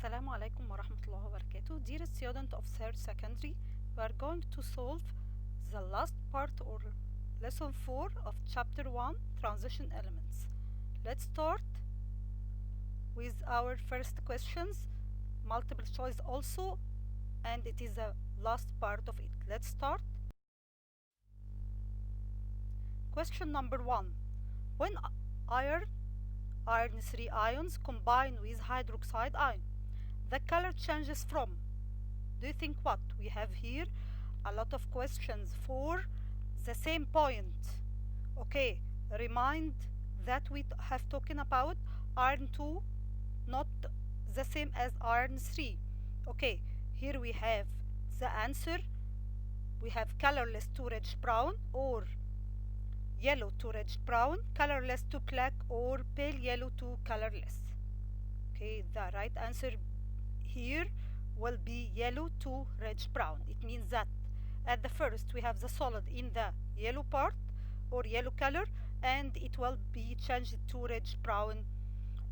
Assalamu alaikum wa rahmatullahi wa barakatuh. Dear student of third secondary, we are going to solve the last part or lesson 4 of chapter 1 transition elements. Let's start with our first questions, multiple choice also, and it is the last part of it. Let's start. Question number 1. When iron 3 ions combine with hydroxide ion, the color changes from. Do you think what? We have here a lot of questions for the same point. Okay, remind that we have talking about iron 2, not the same as iron 3. Okay, here we have the answer. We have colorless to reddish brown or yellow to reddish brown, colorless to black, or pale yellow to colorless. Okay, the right answer here will be yellow to reddish brown. It means that at the first we have the solid in the yellow part or yellow color, and it will be changed to reddish brown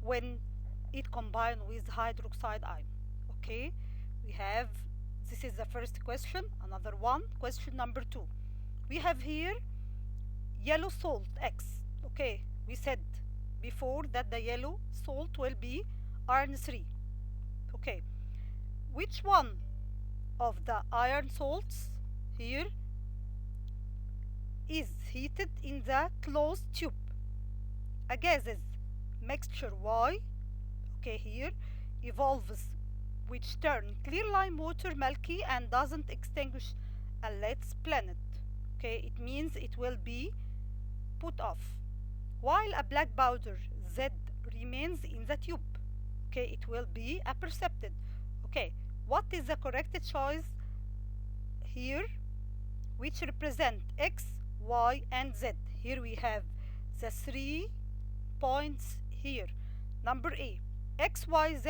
when it combined with hydroxide ion. Okay, we have, this is the first question. Another one, question number 2. We have here yellow salt X. Okay, we said before that the yellow salt will be iron 3. Okay, which one of the iron salts here is heated in the closed tube? A gaseous mixture Y, okay, here evolves, which turn clear lime water milky and doesn't extinguish a its planet. Okay, it means it will be put off, while a black powder Z remains in the tube. Okay, it will be appercepted. Okay, what is the correct choice here, which represent X, Y, and Z? Here we have the 3 points here. Number A, X, Y, Z.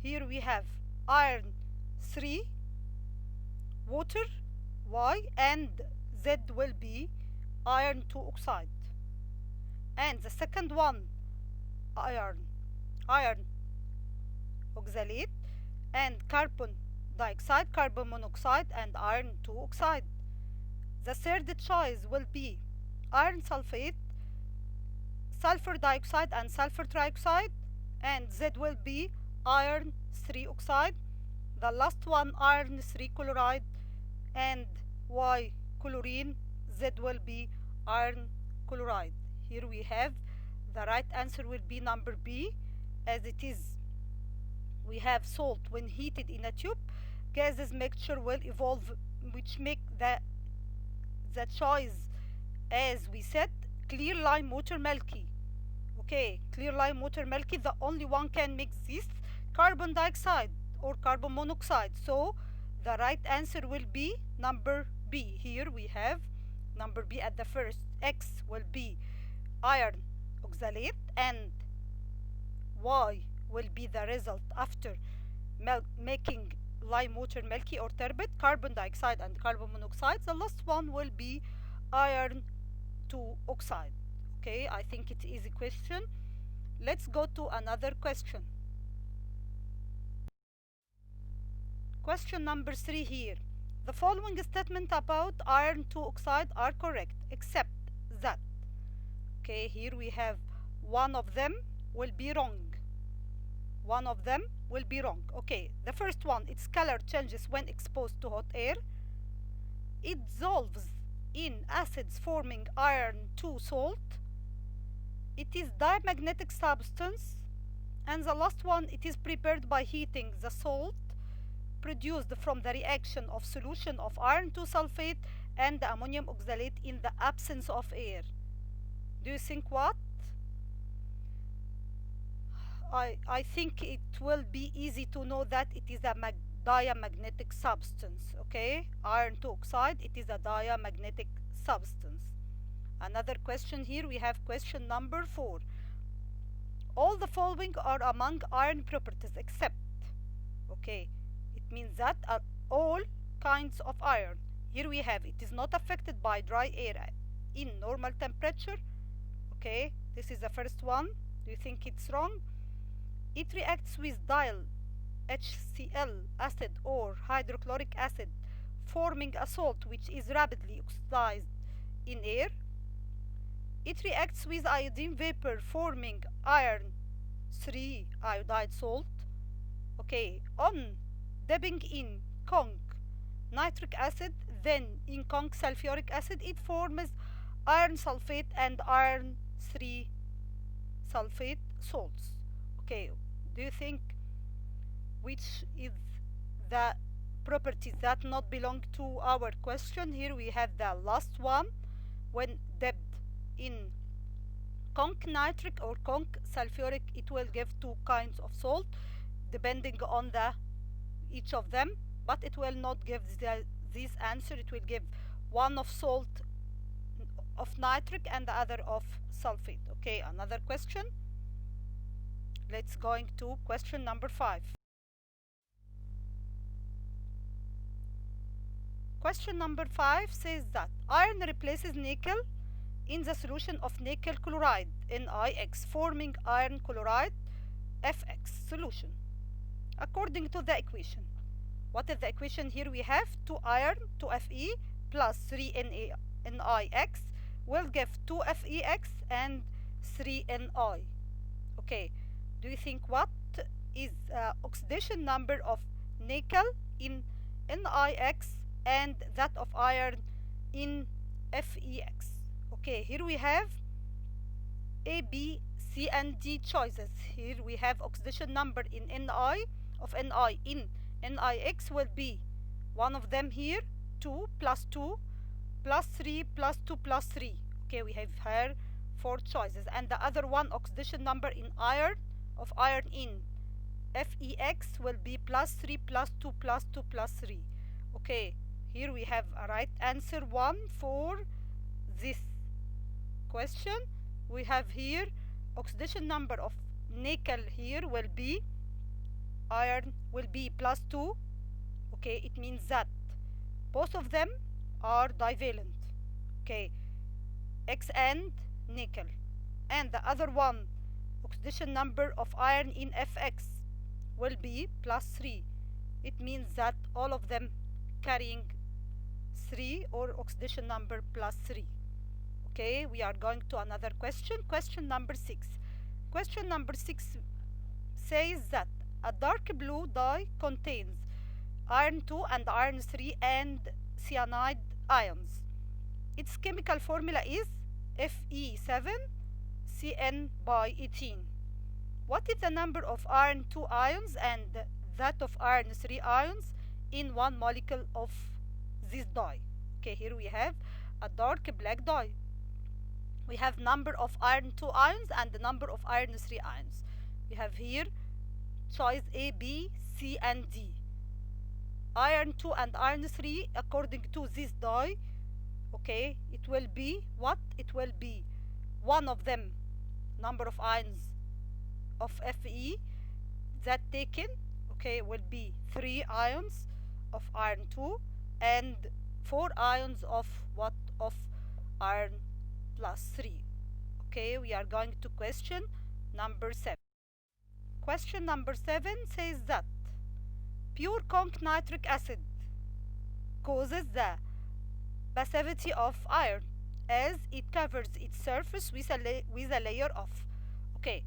Here we have iron 3, water, Y, and Z will be iron 2 oxide. And the second one, iron oxalate, and carbon dioxide, carbon monoxide, and iron 2 oxide. The third choice will be iron sulfate, sulfur dioxide, and sulfur trioxide, and Z will be iron 3 oxide. The last one, iron 3 chloride, and Y chlorine, Z will be iron chloride. Here we have the right answer will be number B, as it is we have salt when heated in a tube, gases mixture will evolve, which make the choice, as we said, clear lime water milky. Okay, clear lime water milky, the only one can mix this carbon dioxide or carbon monoxide. So the right answer will be number B. Here we have number B at the first. X will be iron oxalate, and Y will be the result after making lime water milky or turbid, carbon dioxide and carbon monoxide. The last one will be iron 2 oxide. Okay, I think it's easy question. Let's go to another question. Question number 3 here. The following statement about iron 2 oxide are correct, except that. Okay, here we have one of them will be wrong. One of them will be wrong. Okay, the first one, its color changes when exposed to hot air. It dissolves in acids forming iron 2 salt. It is diamagnetic substance. And the last one, it is prepared by heating the salt produced from the reaction of solution of iron 2 sulfate and the ammonium oxalate in the absence of air. Do you think what? I think it will be easy to know that it is a diamagnetic substance. Okay, iron 2 oxide, it is a diamagnetic substance. Another question here, we have question number 4. All the following are among iron properties except. Okay, it means that all kinds of iron. Here we have, it is not affected by dry air in normal temperature. Okay, this is the first one. Do you think it's wrong? It reacts with HCl acid or hydrochloric acid, forming a salt which is rapidly oxidized in air. It reacts with iodine vapor, forming iron 3 iodide salt. Okay, on dipping in conch nitric acid, then in conch sulfuric acid, it forms iron sulfate and iron 3 sulfate salts. Okay, do you think which is the properties that not belong to our question? Here we have the last one. When dipped in conch nitric or conch sulfuric, it will give two kinds of salt depending on the each of them, but it will not give this answer. It will give one of salt of nitric and the other of sulfate. Okay, another question. Let's going to question number 5. Question number 5 says that iron replaces nickel in the solution of nickel chloride NiX, forming iron chloride Fx solution according to the equation. What is the equation? Here we have 2 iron 2Fe plus 3NiX will give 2FeX and 3Ni. Okay, do you think what is oxidation number of nickel in NiX and that of iron in Fex? Okay, here we have A, B, C and D choices. Here we have oxidation number in Ni of Ni in Nix will be one of them here 2 plus 2 plus 3 plus 2 plus 3. Okay, we have here 4 choices, and the other one oxidation number in iron of iron in Fex will be plus 3 plus 2 plus 2 plus 3. Okay, here we have a right answer 1 for this question. We have here oxidation number of nickel here will be iron will be plus 2. Okay, it means that both of them are divalent. Okay, X and nickel. And the other one oxidation number of iron in Fx will be plus 3. It means that all of them carrying 3 or oxidation number plus 3. Okay, we are going to another question. Question number 6. Question number 6 says that a dark blue dye contains iron 2 and iron 3 and cyanide ions. Its chemical formula is Fe7Cn by 18. What is the number of iron 2 ions and that of iron 3 ions in one molecule of this dye? Okay, here we have a dark black dye. We have number of iron 2 ions and the number of iron 3 ions. We have here choice A, B, C and D. Iron 2 and iron 3 according to this dye, okay, it will be what? It will be one of them number of ions of Fe that taken, okay, will be 3 ions of iron 2 and 4 ions of what? Of iron plus 3. Okay, we are going to question number 7. Question number 7 says that pure conch nitric acid causes the passivity of iron as it covers its surface with a layer of. Okay,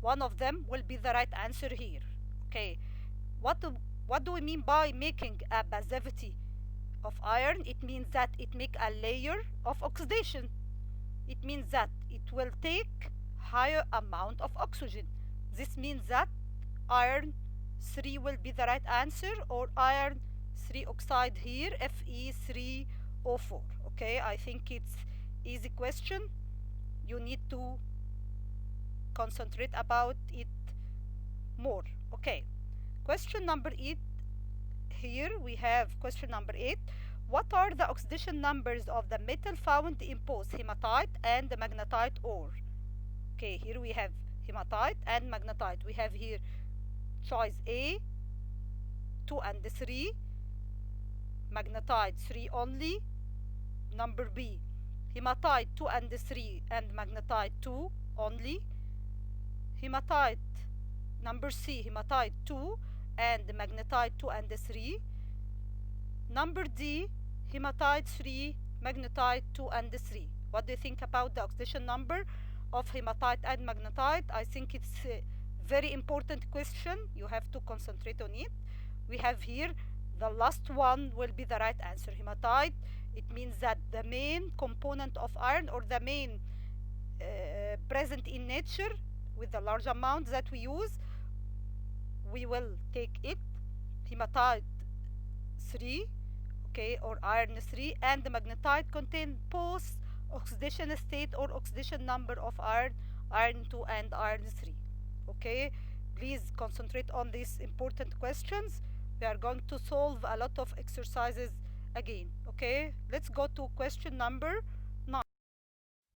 one of them will be the right answer here. Okay, what do we mean by making a passivity of iron? It means that it make a layer of oxidation. It means that it will take higher amount of oxygen. This means that iron 3 will be the right answer, or iron 3 oxide here, Fe3O4. Okay, I think it's easy question. You need to concentrate about it more. Okay, question number 8. Here we have question number 8. What are the oxidation numbers of the metal found in both hematite and magnetite ore? Okay, here we have hematite and magnetite. We have here choice A 2 and 3, magnetite 3 only. Number B, hematite 2 and 3 and magnetite 2 only. Hematite, number C, hematite 2 and magnetite 2 and 3. Number D, hematite 3, magnetite 2 and 3. What do you think about the oxidation number of hematite and magnetite? I think it's a very important question. You have to concentrate on it. We have here the last one will be the right answer. Hematite, it means that the main component of iron, or the main present in nature with the large amount that we use, we will take it. Hematite 3, okay, or iron 3, and the magnetite contain both oxidation state or oxidation number of iron, iron 2 and iron 3. Okay, please concentrate on these important questions. We are going to solve a lot of exercises again. Okay, let's go to question number